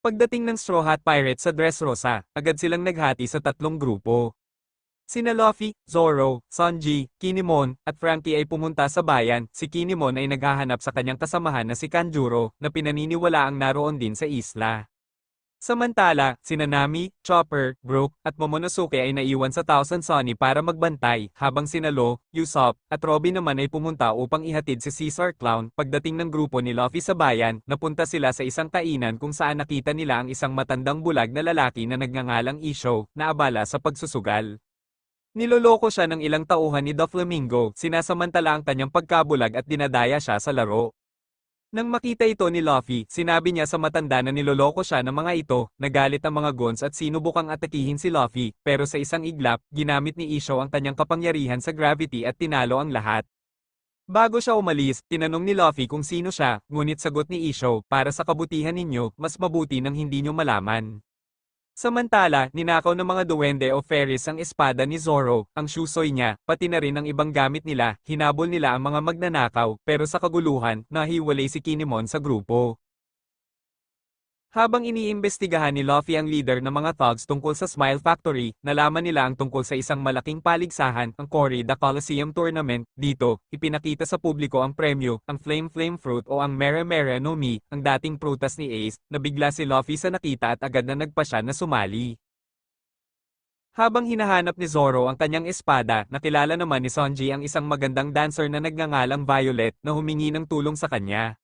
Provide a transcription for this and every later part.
Pagdating ng Straw Hat Pirates sa Dressrosa, agad silang naghati sa tatlong grupo. Sina Luffy, Zoro, Sanji, Kinemon, at Frankie ay pumunta sa bayan. Si Kinemon ay naghahanap sa kanyang kasamahan na si Kanjuro, na pinaniniwalaang naroon din sa isla. Samantala, sina Nami, Chopper, Brook, at Momonosuke ay naiwan sa Thousand Sunny para magbantay, habang sina Law, Usopp, at Robin naman ay pumunta upang ihatid si Caesar Clown. Pagdating ng grupo ni Luffy sa bayan, napunta sila sa isang kainan kung saan nakita nila ang isang matandang bulag na lalaki na nagngangalang Isho, na abala sa pagsusugal. Niloloko siya ng ilang tauhan ni Doflamingo, sinasamantala ang kanyang pagkabulag at dinadaya siya sa laro. Nang makita ito ni Luffy, sinabi niya sa matanda na niloloko siya ng mga ito, nagalit ang mga Gons at sinubukang atakihin si Luffy, pero sa isang iglap, ginamit ni Isho ang kanyang kapangyarihan sa gravity at tinalo ang lahat. Bago siya umalis, tinanong ni Luffy kung sino siya, ngunit sagot ni Isho, para sa kabutihan ninyo, mas mabuti nang hindi nyo malaman. Samantala, ninakaw ng mga duwende o fairies ang espada ni Zoro, ang syusoy niya, pati na rin ang ibang gamit nila, hinabol nila ang mga magnanakaw, pero sa kaguluhan, nahiwalay si Kinemon sa grupo. Habang iniimbestigahan ni Luffy ang leader ng mga thugs tungkol sa Smile Factory, nalaman nila ang tungkol sa isang malaking paligsahan, ang Corrida Coliseum Tournament. Dito, ipinakita sa publiko ang premyo, ang Flame Flame Fruit o ang Mere Mere no Mi, ang dating prutas ni Ace. Nabigla si Luffy sa nakita at agad na nagpasya na sumali. Habang hinahanap ni Zoro ang kanyang espada, nakilala naman ni Sanji ang isang magandang dancer na nagngangalang Violet na humingi ng tulong sa kanya.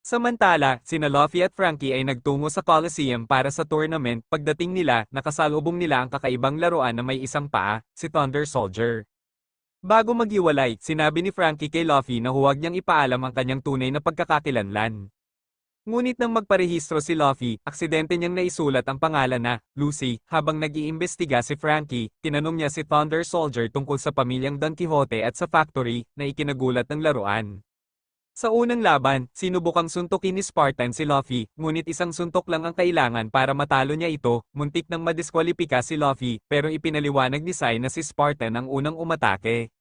Samantala, sina Luffy at Frankie ay nagtungo sa Coliseum para sa tournament. Pagdating nila, nakasalubong nila ang kakaibang laruan na may isang paa, si Thunder Soldier. Bago maghiwalay, sinabi ni Frankie kay Luffy na huwag niyang ipaalam ang kanyang tunay na pagkakakilanlan. Ngunit nang magparehistro si Luffy, aksidente niyang naisulat ang pangalan na Lucy. Habang nag-iimbestiga si Frankie, tinanong niya si Thunder Soldier tungkol sa pamilyang Don Quixote at sa factory na ikinagulat ng laruan. Sa unang laban, sinubukang suntukin ni Spartan si Luffy, ngunit isang suntok lang ang kailangan para matalo niya ito. Muntik nang madiskwalipika si Luffy, pero ipinaliwanag ni Sai na si Spartan ang unang umatake.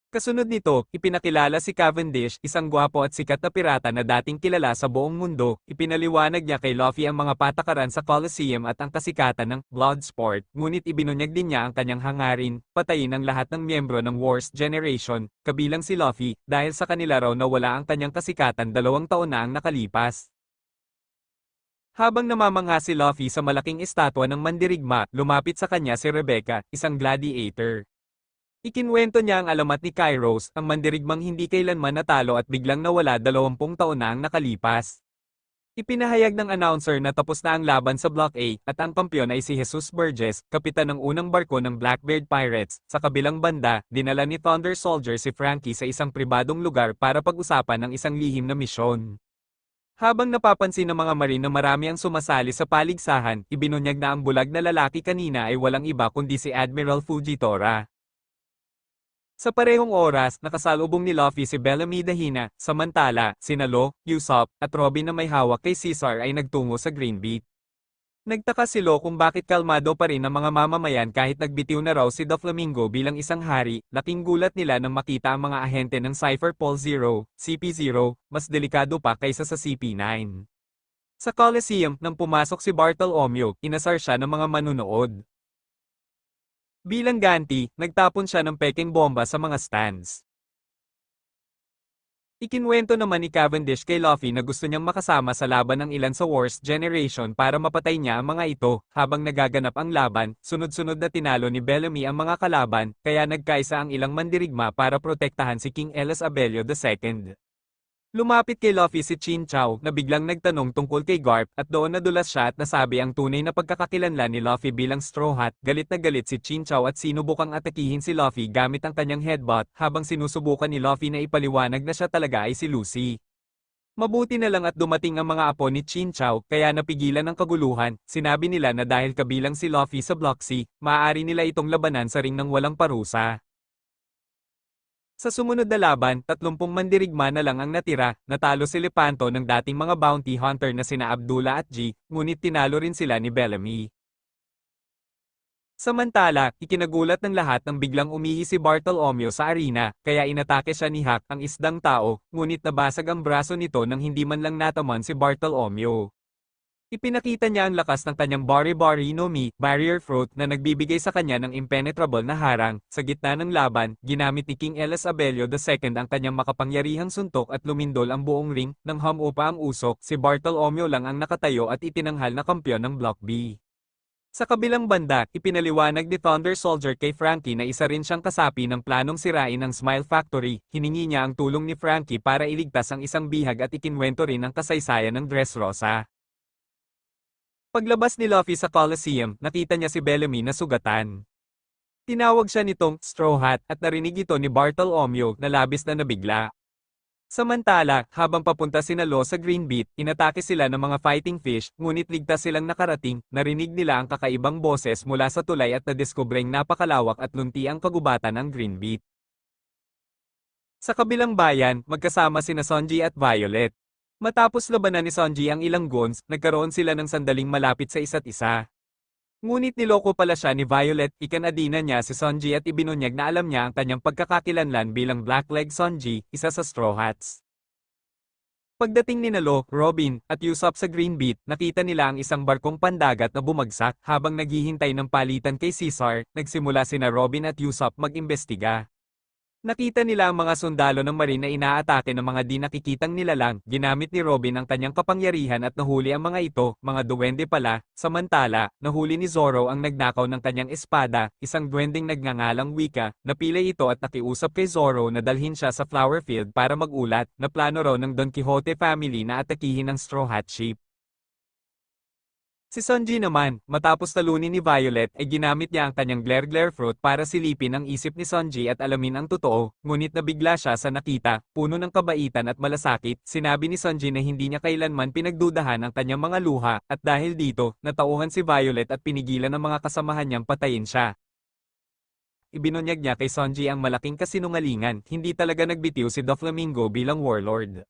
Kasunod nito, ipinakilala si Cavendish, isang gwapo at sikat na pirata na dating kilala sa buong mundo. Ipinaliwanag niya kay Luffy ang mga patakaran sa Coliseum at ang kasikatan ng Bloodsport, ngunit ibinunyag din niya ang kanyang hangarin, patayin ang lahat ng miyembro ng Worst Generation, kabilang si Luffy, dahil sa kanila raw nawala ang kanyang kasikatan 2 taon na ang nakalipas. Habang namamangha si Luffy sa malaking estatwa ng mandirigma, lumapit sa kanya si Rebecca, isang gladiator. Ikinwento niya ang alamat ni Kairos, ang mandirigmang hindi kailanman natalo at biglang nawala 20 taon na ang nakalipas. Ipinahayag ng announcer na tapos na ang laban sa Block A, at ang kampiyon ay si Jesus Burgess, kapitan ng unang barko ng Blackbeard Pirates. Sa kabilang banda, dinala ni Thunder Soldier si Frankie sa isang pribadong lugar para pag-usapan ang isang lihim na misyon. Habang napapansin ng mga marine na marami ang sumasali sa paligsahan, ibinunyag na ang bulag na lalaki kanina ay walang iba kundi si Admiral Fujitora. Sa parehong oras, nakasalubong ni Luffy si Bellamy Dahina, samantala, sina Law, Usopp, at Robin na may hawak kay Caesar ay nagtungo sa Green Beat. Nagtaka si Law kung bakit kalmado pa rin ang mga mamamayan kahit nagbitiw na raw si Doflamingo bilang isang hari. Laking gulat nila nang makita ang mga ahente ng Cypher Pol Zero, CP0, mas delikado pa kaysa sa CP9. Sa Coliseum, nang pumasok si Bartolomeo, inasar siya ng mga manunood. Bilang ganti, nagtapon siya ng pekeng bomba sa mga stands. Ikinwento naman ni Cavendish kay Luffy na gusto niyang makasama sa laban ng ilan sa Worst Generation para mapatay niya ang mga ito. Habang nagaganap ang laban, sunod-sunod na tinalo ni Bellamy ang mga kalaban, kaya nagkaisa ang ilang mandirigma para protektahan si King Elas Abelio II. Lumapit kay Luffy si Chin Chow na biglang nagtanong tungkol kay Garp at doon nadulas siya at nasabi ang tunay na pagkakakilanlan ni Luffy bilang Straw Hat. Galit na galit si Chin Chow at sinubukang atakihin si Luffy gamit ang kanyang headbutt habang sinusubukan ni Luffy na ipaliwanag na siya talaga ay si Lucy. Mabuti na lang at dumating ang mga apo ni Chin Chow kaya napigilan ang kaguluhan. Sinabi nila na dahil kabilang si Luffy sa Block C, maaari nila itong labanan sa ring ng walang parusa. Sa sumunod na laban, 30 mandirigma na lang ang natira. Natalo si Lepanto ng dating mga bounty hunter na sina Abdullah at G, ngunit tinalo rin sila ni Bellamy. Samantala, ikinagulat ng lahat nang biglang umihi si Bartolomeo sa arena, kaya inatake siya ni Hack, ang isdang tao, ngunit nabasag ang braso nito nang hindi man lang nataman si Bartolomeo. Ipinakita niya ang lakas ng kanyang Bari-Bari no Mi, barrier fruit na nagbibigay sa kanya ng impenetrable na harang. Sa gitna ng laban, ginamit ni King Elias Abelio II ang kanyang makapangyarihang suntok at lumindol ang buong ring, nang humupa ang usok, si Bartolomeo lang ang nakatayo at itinanghal na kampiyon ng Block B. Sa kabilang banda, ipinaliwanag ni Thunder Soldier kay Frankie na isa rin siyang kasapi ng planong sirain ang Smile Factory. Hiningi niya ang tulong ni Frankie para iligtas ang isang bihag at ikinwento rin ang kasaysayan ng Dressrosa. Paglabas ni Luffy sa Coliseum, nakita niya si Bellamy na sugatan. Tinawag siya nitong Straw Hat at narinig ito ni Bartolomeo na labis na nabigla. Samantala, habang papunta sina Law sa Green Beat, inatake sila ng mga fighting fish, ngunit ligtas silang nakarating, narinig nila ang kakaibang boses mula sa tulay at nadiskubreng napakalawak at lunti ang kagubatan ng Green Beat. Sa kabilang bayan, magkasama sina Sanji at Violet. Matapos labanan ni Sanji ang ilang goons, nagkaroon sila ng sandaling malapit sa isa't isa. Ngunit niloko pala siya ni Violet, ikanadina niya si Sanji at ibinunyag na alam niya ang kanyang pagkakakilanlan bilang Blackleg Sanji, isa sa Straw Hats. Pagdating ni Law, Robin, at Usopp sa Green Beat, nakita nila ang isang barkong pandagat na bumagsak. Habang naghihintay ng palitan kay Caesar, nagsimula sina Robin at Usopp mag-imbestiga. Nakita nila ang mga sundalo ng Marine na inaatake ng mga di nakikitang nilalang. Ginamit ni Robin ang kanyang kapangyarihan at nahuli ang mga ito, mga duwende pala. Samantala, nahuli ni Zoro ang nagnakaw ng kanyang espada, isang duwendeng nagngangalang Wika. Napilay ito at nakiusap kay Zoro na dalhin siya sa flower field para magulat, na plano raw ng Don Quixote family na atakihin ang Straw Hat Ship. Si Sanji naman, matapos talunin ni Violet ay ginamit niya ang kanyang Glare Fruit para silipin ang isip ni Sanji at alamin ang totoo, ngunit nabigla siya sa nakita, puno ng kabaitan at malasakit. Sinabi ni Sanji na hindi niya kailanman pinagdudahan ang kanyang mga luha, at dahil dito, natauhan si Violet at pinigilan ng mga kasamahan niyang patayin siya. Ibinunyag niya kay Sanji ang malaking kasinungalingan, hindi talaga nagbitiw si Doflamingo bilang warlord.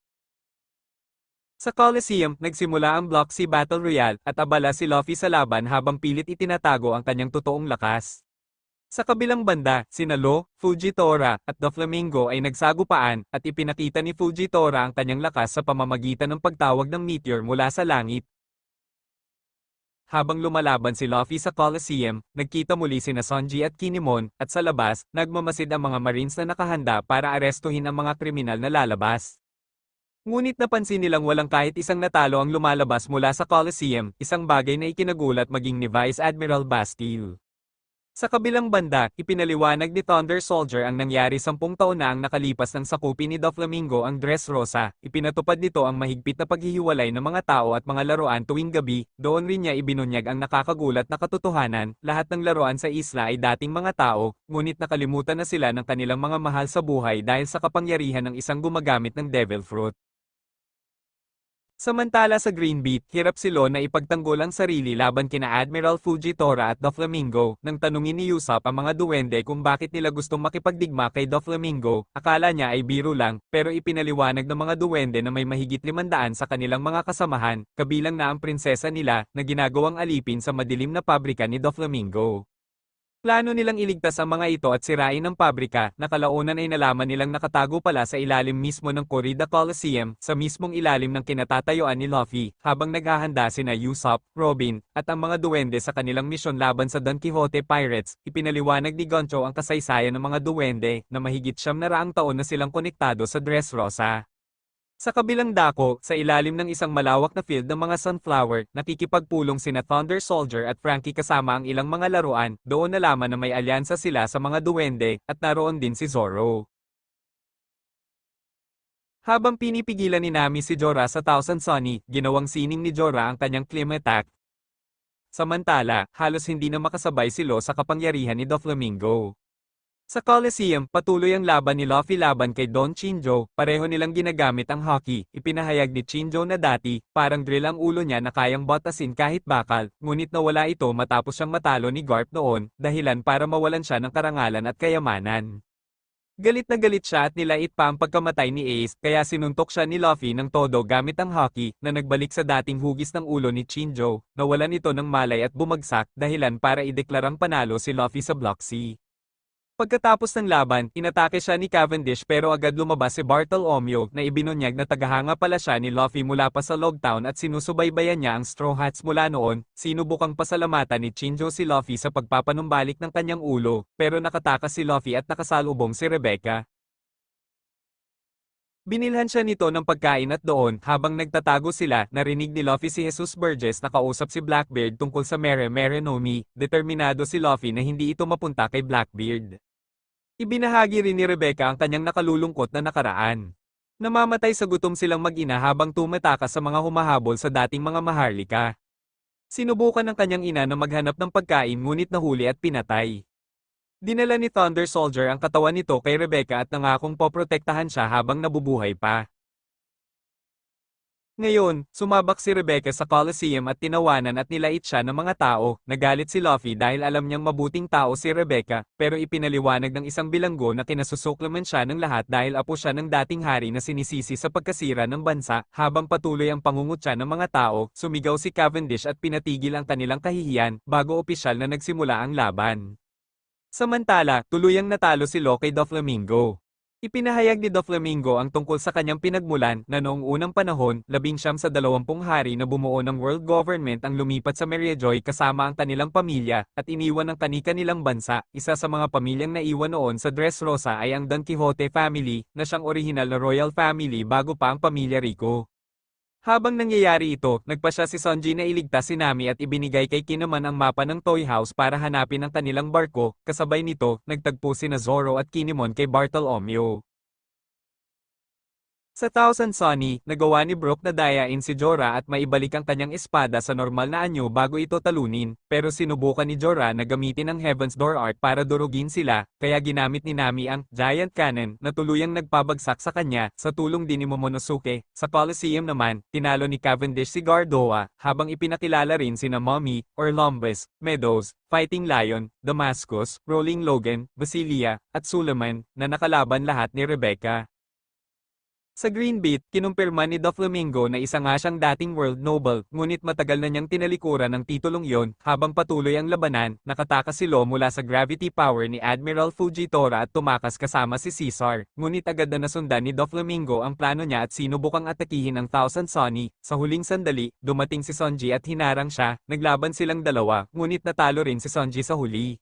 Sa Coliseum, nagsimula ang Block C Battle Royale at abala si Luffy sa laban habang pilit itinatago ang kanyang totoong lakas. Sa kabilang banda, sina Law, Fujitora, at Doflamingo ay nagsagupaan at ipinakita ni Fujitora ang kanyang lakas sa pamamagitan ng pagtawag ng meteor mula sa langit. Habang lumalaban si Luffy sa Coliseum, nagkita muli sina Sanji at Kinemon, at sa labas, nagmamasid ang mga Marines na nakahanda para arestuhin ang mga kriminal na lalabas. Ngunit napansin nilang walang kahit isang natalo ang lumalabas mula sa Coliseum, isang bagay na ikinagulat maging ni Vice Admiral Bastille. Sa kabilang banda, ipinaliwanag ni Thunder Soldier ang nangyari 10 taon na ang nakalipas ng sakupin ni Doflamingo ang Dressrosa. Ipinatupad nito ang mahigpit na paghihiwalay ng mga tao at mga laruan tuwing gabi. Doon rin niya ibinunyag ang nakakagulat na katotohanan, lahat ng laruan sa isla ay dating mga tao, ngunit nakalimutan na sila ng kanilang mga mahal sa buhay dahil sa kapangyarihan ng isang gumagamit ng Devil Fruit. Samantala sa Green Beat, hirap si Law na ipagtanggol ang sarili laban kina Admiral Fujitora at Doflamingo. Nang tanungin ni Usopp ang mga duwende kung bakit nila gustong makipagdigma kay Doflamingo, akala niya ay biro lang, pero ipinaliwanag ng mga duwende na may mahigit 500 sa kanilang mga kasamahan, kabilang na ang prinsesa nila, na ginagawang alipin sa madilim na pabrika ni Doflamingo. Plano nilang iligtas ang mga ito at sirain ang pabrika, na kalaunan ay nalaman nilang nakatago pala sa ilalim mismo ng Corrida Coliseum, sa mismong ilalim ng kinatatayuan ni Luffy, habang naghahanda sina Usopp, Robin, at ang mga duwende sa kanilang misyon laban sa Don Quixote Pirates. Ipinaliwanag ni Goncho ang kasaysayan ng mga duwende, na mahigit 700 taon na silang konektado sa Dressrosa. Sa kabilang dako, sa ilalim ng isang malawak na field ng mga sunflower, nakikipagpulong sina Thunder Soldier at Frankie kasama ang ilang mga laruan. Doon nalaman na may alyansa sila sa mga duwende, at naroon din si Zoro. Habang pinipigilan ni Nami si Jorah sa Thousand Sunny, ginawang sining ni Jorah ang kanyang Flame Attack. Samantala, halos hindi na makasabay si Law sa kapangyarihan ni Doflamingo. Sa Coliseum, patuloy ang laban ni Luffy laban kay Don Chinjo. Pareho nilang ginagamit ang hockey. Ipinahayag ni Chinjo na dati, parang drill ang ulo niya na kayang batasin kahit bakal, ngunit nawala ito matapos siyang matalo ni Garp noon, dahilan para mawalan siya ng karangalan at kayamanan. Galit na galit siya at nilait pa ang pagkamatay ni Ace, kaya sinuntok siya ni Luffy ng todo gamit ang hockey, na nagbalik sa dating hugis ng ulo ni Chinjo. Nawalan ito ng malay at bumagsak, dahilan para ideklarang panalo si Luffy sa Block C. Pagkatapos ng laban, inatake siya ni Cavendish pero agad lumabas si Bartolomeo na ibinunyag na tagahanga pala siya ni Luffy mula pa sa Logtown at sinusubaybayan niya ang Straw Hats mula noon. Sinubukang pasalamatan ni Chinjo si Luffy sa pagpapanumbalik ng kanyang ulo, pero nakatakas si Luffy at nakasalubong si Rebecca. Binilhan siya nito ng pagkain at doon, habang nagtatago sila, narinig ni Luffy si Jesus Burgess na kausap si Blackbeard tungkol sa Mere Mere no Mi. Determinado si Luffy na hindi ito mapunta kay Blackbeard. Ibinahagi rin ni Rebecca ang kanyang nakalulungkot na nakaraan. Namamatay sa gutom silang mag-ina habang tumatakas sa mga humahabol sa dating mga maharlika. Sinubukan ng kanyang ina na maghanap ng pagkain ngunit nahuli at pinatay. Dinala ni Thunder Soldier ang katawan nito kay Rebecca at nangakong poprotektahan siya habang nabubuhay pa. Ngayon, sumabak si Rebecca sa Coliseum at tinawanan at nilait siya ng mga tao. Nagalit si Luffy dahil alam niyang mabuting tao si Rebecca, pero ipinaliwanag ng isang bilanggo na kinasusuklaman siya ng lahat dahil apo siya ng dating hari na sinisisi sa pagkasira ng bansa. Habang patuloy ang pangungutya ng mga tao, sumigaw si Cavendish at pinatigil ang kanilang kahihiyan bago opisyal na nagsimula ang laban. Samantala, tuluyang natalo si Law kay Doflamingo. Ipinahayag ni Doflamingo ang tungkol sa kanyang pinagmulan na noong unang panahon, 19 sa 20 hari na bumuo ng world government ang lumipat sa Meriajoy kasama ang kanilang pamilya, at iniwan ang kani-kanilang bansa. Isa sa mga pamilyang naiwan noon sa Dressrosa ay ang Don Quixote family, na siyang orihinal na royal family bago pa ang pamilya Rico. Habang nangyayari ito, nagpasya si Sanji na iligtas si Nami at ibinigay kay Kinemon ang mapa ng Toy House para hanapin ang kanilang barko. Kasabay nito, nagtagpo sina Zoro at Kinemon kay Bartolomeo. Sa Thousand Sunny, nagawa ni Brook na dayain si Jorah at maibalik ang kanyang espada sa normal na anyo bago ito talunin, pero sinubukan ni Jorah na gamitin ang Heaven's Door Art para durugin sila, kaya ginamit ni Nami ang Giant Cannon na tuluyang nagpabagsak sa kanya, sa tulong din ni Momonosuke. Sa Coliseum naman, tinalo ni Cavendish si Gardoa, habang ipinakilala rin sina Mommy, Orlumbus, Meadows, Fighting Lion, Damascus, Rolling Logan, Basilia, at Suleiman, na nakalaban lahat ni Rebecca. Sa Green Beat, kinumpirma ni Doflamingo na isa nga siyang dating world noble, ngunit matagal na niyang tinalikuran ang titulong yon. Habang patuloy ang labanan, nakatakas si Law mula sa gravity power ni Admiral Fujitora at tumakas kasama si Caesar. Ngunit agad na nasundan ni Doflamingo ang plano niya at sinubukang atakihin ang Thousand Sunny. Sa huling sandali, dumating si Sanji at hinarang siya. Naglaban silang dalawa, ngunit natalo rin si Sanji sa huli.